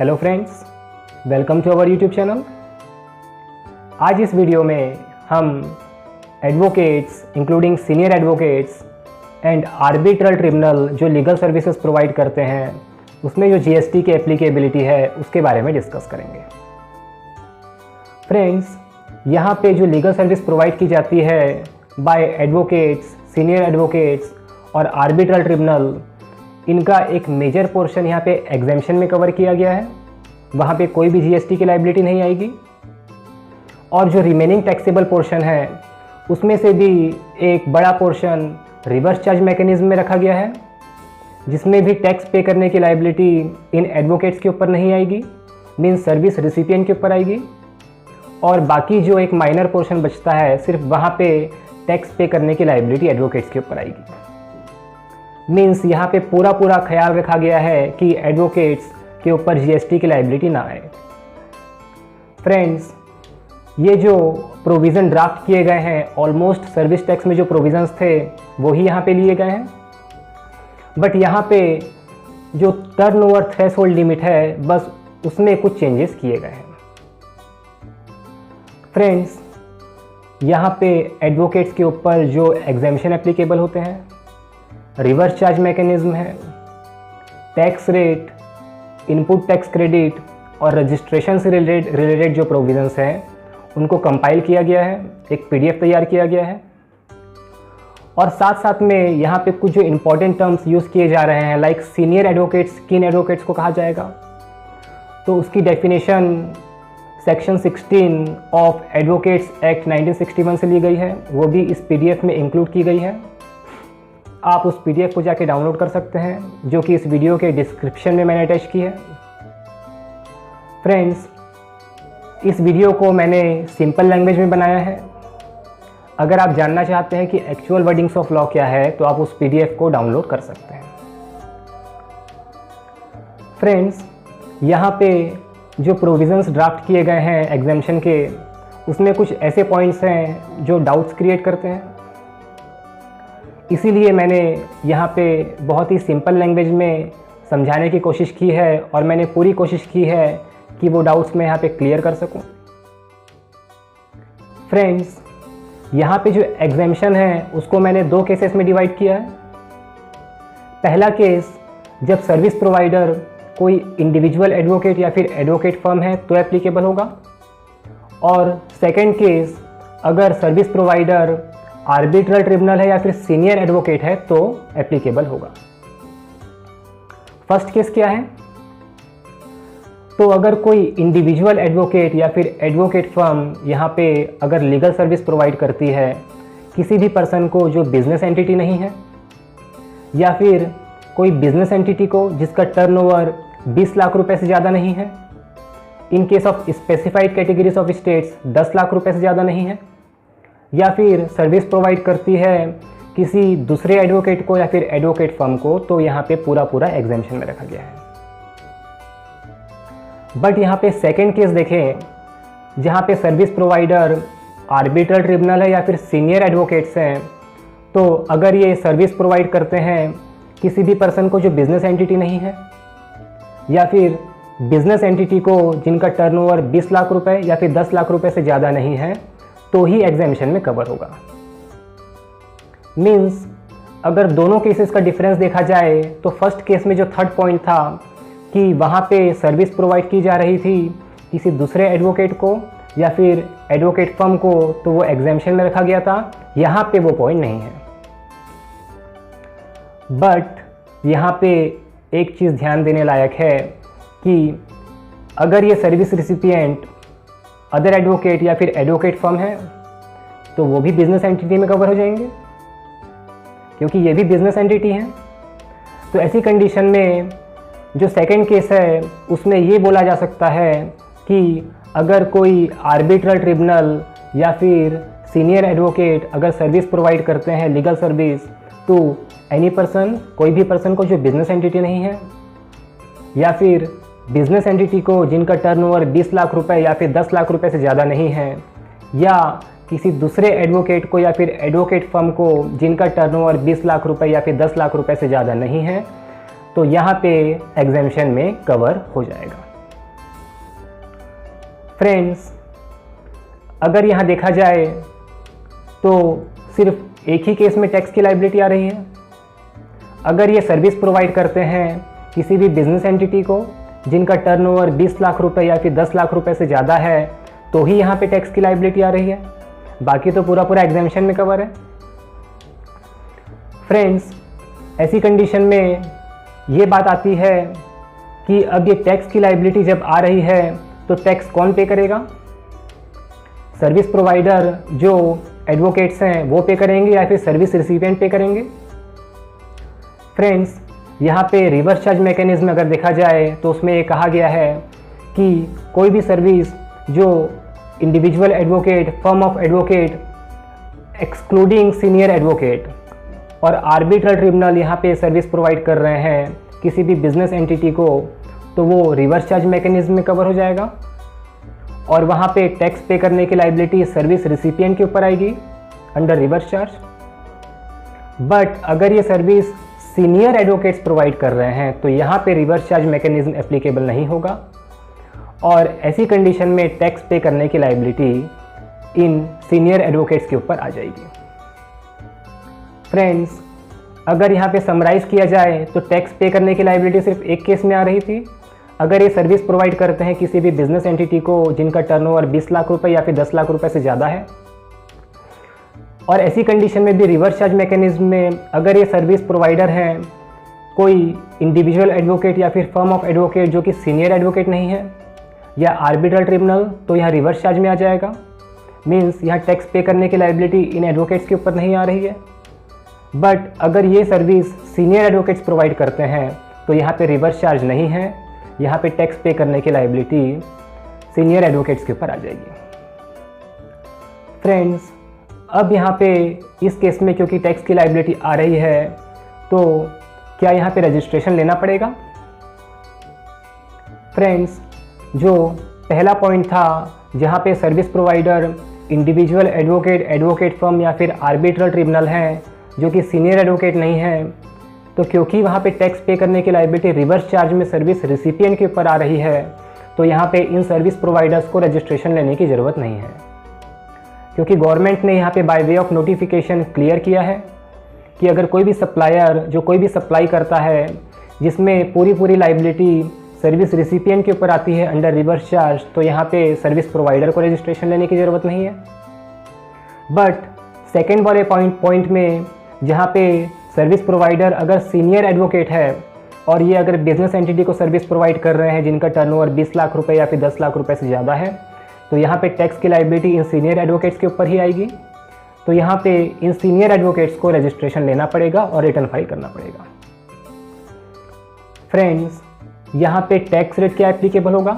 Hello friends, welcome to our YouTube channel. आज इस video में हम advocates including senior advocates and arbitral tribunal जो लीगल सर्विसेज प्रोवाइड करते हैं उसमें जो जीएसटी की एप्लीकेबिलिटी है उसके बारे में डिस्कस करेंगे। फ्रेंड्स, यहाँ पे जो लीगल सर्विस प्रोवाइड की जाती है बाय एडवोकेट्स, सीनियर एडवोकेट्स और आर्बिट्रल ट्रिब्यूनल, इनका एक मेजर पोर्शन यहाँ पे एग्जेम्पशन में कवर किया गया है। वहाँ पे कोई भी जीएसटी की लायबिलिटी नहीं आएगी और जो रिमेनिंग टैक्सेबल पोर्शन है उसमें से भी एक बड़ा पोर्शन रिवर्स चार्ज मैकेनिज्म में रखा गया है, जिसमें भी टैक्स पे करने की लायबिलिटी इन एडवोकेट्स के ऊपर नहीं आएगी, मीन्स सर्विस रिसिपिएंट के ऊपर आएगी। और बाकी जो एक माइनर पोर्शन बचता है सिर्फ वहाँ पे टैक्स पे करने की लायबिलिटी एडवोकेट्स के ऊपर आएगी। मीन्स यहाँ पे पूरा ख्याल रखा गया है कि एडवोकेट्स के ऊपर जीएसटी की लायबिलिटी ना आए। फ्रेंड्स, ये जो प्रोविज़न ड्राफ्ट किए गए हैं ऑलमोस्ट सर्विस टैक्स में जो प्रोविज़न्स थे वो ही यहाँ पे लिए गए हैं, बट यहाँ पे जो टर्नओवर थ्रेशोल्ड लिमिट है बस उसमें कुछ चेंजेस किए गए हैं। फ्रेंड्स, यहाँ पे एडवोकेट्स के ऊपर जो एग्जेम्पशन एप्लीकेबल होते हैं, रिवर्स चार्ज मैकेनिज्म है, tax rate, input tax credit और रजिस्ट्रेशन से रिलेटेड जो प्रोविजंस हैं उनको कंपाइल किया गया है, एक पीडीएफ तैयार किया गया है। और साथ साथ में यहाँ पे कुछ जो इम्पोर्टेंट टर्म्स यूज़ किए जा रहे हैं लाइक सीनियर एडवोकेट्स किन एडवोकेट्स को कहा जाएगा, तो उसकी definition section 16 of advocates act 1961 से ली गई है, वो भी इस पीडीएफ में इंक्लूड की गई है। आप उस पीडीएफ को जाके डाउनलोड कर सकते हैं जो कि इस वीडियो के डिस्क्रिप्शन में मैंने अटैच की है। फ्रेंड्स, इस वीडियो को मैंने सिंपल लैंग्वेज में बनाया है। अगर आप जानना चाहते हैं कि एक्चुअल वर्डिंग्स ऑफ लॉ क्या है तो आप उस पीडीएफ को डाउनलोड कर सकते हैं। फ्रेंड्स, यहाँ पे जो प्रोविजंस ड्राफ्ट किए गए हैं एग्जेम्पशन के, उसमें कुछ ऐसे पॉइंट्स हैं जो डाउट्स क्रिएट करते हैं, इसीलिए मैंने यहाँ पे बहुत ही सिंपल लैंग्वेज में समझाने की कोशिश की है और मैंने पूरी कोशिश की है कि वो डाउट्स मैं यहाँ पे क्लियर कर सकूँ। फ्रेंड्स, यहाँ पे जो एग्जेम्पशन है उसको मैंने दो केसेस में डिवाइड किया है। पहला केस, जब सर्विस प्रोवाइडर कोई इंडिविजुअल एडवोकेट या फिर एडवोकेट फर्म है तो एप्लीकेबल होगा, और सेकंड केस, अगर सर्विस प्रोवाइडर आर्बिट्रल ट्रिब्यूनल है या फिर सीनियर एडवोकेट है तो एप्लीकेबल होगा। फर्स्ट केस क्या है, तो अगर कोई इंडिविजुअल एडवोकेट या फिर एडवोकेट फर्म यहाँ पे अगर लीगल सर्विस प्रोवाइड करती है किसी भी पर्सन को जो बिजनेस एंटिटी नहीं है, या फिर कोई बिजनेस एंटिटी को जिसका टर्नओवर 20 लाख रुपए से ज़्यादा नहीं है, in case of specified categories of states 10 lakh रुपए से ज़्यादा नहीं है, या फिर सर्विस प्रोवाइड करती है किसी दूसरे एडवोकेट को या फिर एडवोकेट फर्म को, तो यहाँ पे पूरा एग्जेम्पशन में रखा गया है। बट यहाँ पे सेकंड केस देखें, जहाँ पे सर्विस प्रोवाइडर आर्बिट्रल ट्रिब्यूनल है या फिर सीनियर एडवोकेट्स हैं, तो अगर ये सर्विस प्रोवाइड करते हैं किसी भी पर्सन को जो बिजनेस एंटिटी नहीं है, या फिर बिजनेस एंटिटी को जिनका टर्नओवर 20 लाख रुपए या फिर 10 लाख रुपए से ज़्यादा नहीं है, तो ही एग्जेम्पशन में कवर होगा। मीन्स अगर दोनों केसेस का डिफरेंस देखा जाए तो फर्स्ट केस में जो थर्ड पॉइंट था कि वहाँ पे सर्विस प्रोवाइड की जा रही थी किसी दूसरे एडवोकेट को या फिर एडवोकेट फर्म को, तो वो एग्जेम्पशन में रखा गया था, यहाँ पे वो पॉइंट नहीं है। बट यहाँ पे एक चीज़ ध्यान देने लायक है कि अगर ये सर्विस रिसिपिएंट अदर एडवोकेट या फिर एडवोकेट फर्म है तो वो भी बिजनेस एंटिटी में कवर हो जाएंगे, क्योंकि ये भी बिजनेस एंटिटी है। तो ऐसी कंडीशन में जो सेकंड केस है उसमें ये बोला जा सकता है कि अगर कोई आर्बिट्रल ट्रिब्यूनल या फिर सीनियर एडवोकेट अगर सर्विस प्रोवाइड करते हैं legal service to any person, कोई भी पर्सन को जो बिजनेस एंटिटी नहीं है, या फिर बिजनेस एंटिटी को जिनका टर्नओवर 20 लाख रुपए या फिर 10 लाख रुपए से ज़्यादा नहीं है, या किसी दूसरे एडवोकेट को या फिर एडवोकेट फर्म को जिनका टर्नओवर 20 लाख रुपए या फिर 10 लाख रुपए से ज़्यादा नहीं है, तो यहाँ पे एग्जेम्पशन में कवर हो जाएगा। फ्रेंड्स, अगर यहाँ देखा जाए तो सिर्फ एक ही केस में टैक्स की लायबिलिटी आ रही है। अगर ये सर्विस प्रोवाइड करते हैं किसी भी बिजनेस एंटिटी को जिनका टर्नओवर 20 लाख रुपए या फिर 10 लाख रुपए से ज़्यादा है तो ही यहाँ पे टैक्स की लायबिलिटी आ रही है, बाकी तो पूरा पूरा एग्जेम्पशन में कवर है। फ्रेंड्स, ऐसी कंडीशन में ये बात आती है कि अब ये टैक्स की लायबिलिटी जब आ रही है तो टैक्स कौन पे करेगा? सर्विस प्रोवाइडर जो एडवोकेट्स हैं वो पे करेंगे या फिर सर्विस रिसिपिएंट पे करेंगे? फ्रेंड्स, यहाँ पे रिवर्स चार्ज मैकेनिज्म अगर देखा जाए तो उसमें ये कहा गया है कि कोई भी सर्विस जो individual advocate, firm of advocate excluding senior advocate और आर्बिट्रल ट्रिब्यूनल यहाँ पे सर्विस प्रोवाइड कर रहे हैं किसी भी बिजनेस एंटिटी को, तो वो रिवर्स चार्ज मैकेनिज्म में कवर हो जाएगा और वहाँ पे टैक्स पे करने की लायबिलिटी सर्विस रिसिपिएंट के ऊपर आएगी अंडर रिवर्स चार्ज। बट अगर ये सर्विस सीनियर एडवोकेट्स प्रोवाइड कर रहे हैं तो यहाँ पे रिवर्स चार्ज मैकेनिज्म एप्लीकेबल नहीं होगा और ऐसी कंडीशन में टैक्स पे करने की लायबिलिटी इन सीनियर एडवोकेट्स के ऊपर आ जाएगी। फ्रेंड्स, अगर यहाँ पे समराइज़ किया जाए तो टैक्स पे करने की लायबिलिटी सिर्फ एक केस में आ रही थी, अगर ये सर्विस प्रोवाइड करते हैं किसी भी बिजनेस एंटिटी को जिनका टर्नओवर 20 लाख रुपए या फिर 10 लाख रुपए से ज़्यादा है। और ऐसी कंडीशन में भी रिवर्स चार्ज मैकेनिज्म में अगर ये सर्विस प्रोवाइडर हैं कोई इंडिविजुअल एडवोकेट या फिर फर्म ऑफ एडवोकेट जो कि सीनियर एडवोकेट नहीं है या आर्बिट्रल ट्रिब्यूनल, तो यहाँ रिवर्स चार्ज में आ जाएगा। मीन्स यहाँ टैक्स पे करने की लायबिलिटी इन एडवोकेट्स के ऊपर नहीं आ रही है। बट अगर ये सर्विस सीनियर एडवोकेट्स प्रोवाइड करते हैं तो यहाँ पे रिवर्स चार्ज नहीं है, यहाँ पे टैक्स पे करने की लायबिलिटी सीनियर एडवोकेट्स के ऊपर आ जाएगी। फ्रेंड्स, अब यहाँ पे इस केस में क्योंकि टैक्स की लायबिलिटी आ रही है तो क्या यहाँ पे रजिस्ट्रेशन लेना पड़ेगा? फ्रेंड्स, जो पहला पॉइंट था जहाँ पे service provider individual advocate, advocate firm या फिर आर्बिट्रल ट्रिब्यूनल हैं जो कि सीनियर एडवोकेट नहीं है, तो क्योंकि वहाँ पे टैक्स पे करने की लायबिलिटी रिवर्स चार्ज में सर्विस रिसिपिएंट के ऊपर आ रही है तो यहाँ पे इन सर्विस प्रोवाइडर्स को रजिस्ट्रेशन लेने की ज़रूरत नहीं है, क्योंकि गवर्नमेंट ने यहाँ पे by way of notification clear किया है कि अगर कोई भी सप्लायर जो कोई भी सप्लाई करता है जिसमें पूरी लायबिलिटी सर्विस रिसिपिएंट के ऊपर आती है अंडर रिवर्स चार्ज, तो यहाँ पे सर्विस प्रोवाइडर को रजिस्ट्रेशन लेने की ज़रूरत नहीं है। बट सेकेंड वाले पॉइंट में जहाँ पे सर्विस प्रोवाइडर अगर सीनियर एडवोकेट है और ये अगर बिजनेस एंटिटी को सर्विस प्रोवाइड कर रहे हैं जिनका टर्नओवर 20 लाख रुपए या फिर 10 लाख रुपए से ज़्यादा है, तो यहाँ पे टैक्स की लायबिलिटी इन सीनियर एडवोकेट्स के ऊपर ही आएगी। तो यहाँ पे इन सीनियर एडवोकेट्स को रजिस्ट्रेशन लेना पड़ेगा और रिटर्न फाइल करना पड़ेगा। फ्रेंड्स, यहाँ पे टैक्स रेट क्या एप्लीकेबल होगा?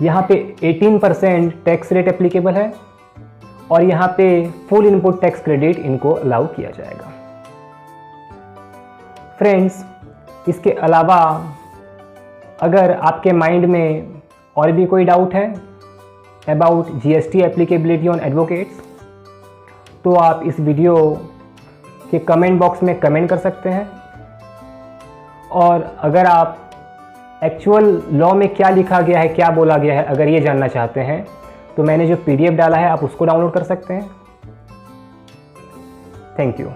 यहाँ पे 18% टैक्स रेट एप्लीकेबल है और यहाँ पे फुल इनपुट टैक्स क्रेडिट इनको अलाउ किया जाएगा। फ्रेंड्स, इसके अलावा अगर आपके माइंड में और भी कोई डाउट है about GST applicability on advocates, तो आप इस वीडियो के कमेंट बॉक्स में कमेंट कर सकते हैं। और अगर आप एक्चुअल लॉ में क्या लिखा गया है, क्या बोला गया है, अगर ये जानना चाहते हैं तो मैंने जो PDF डाला है आप उसको डाउनलोड कर सकते हैं। Thank you.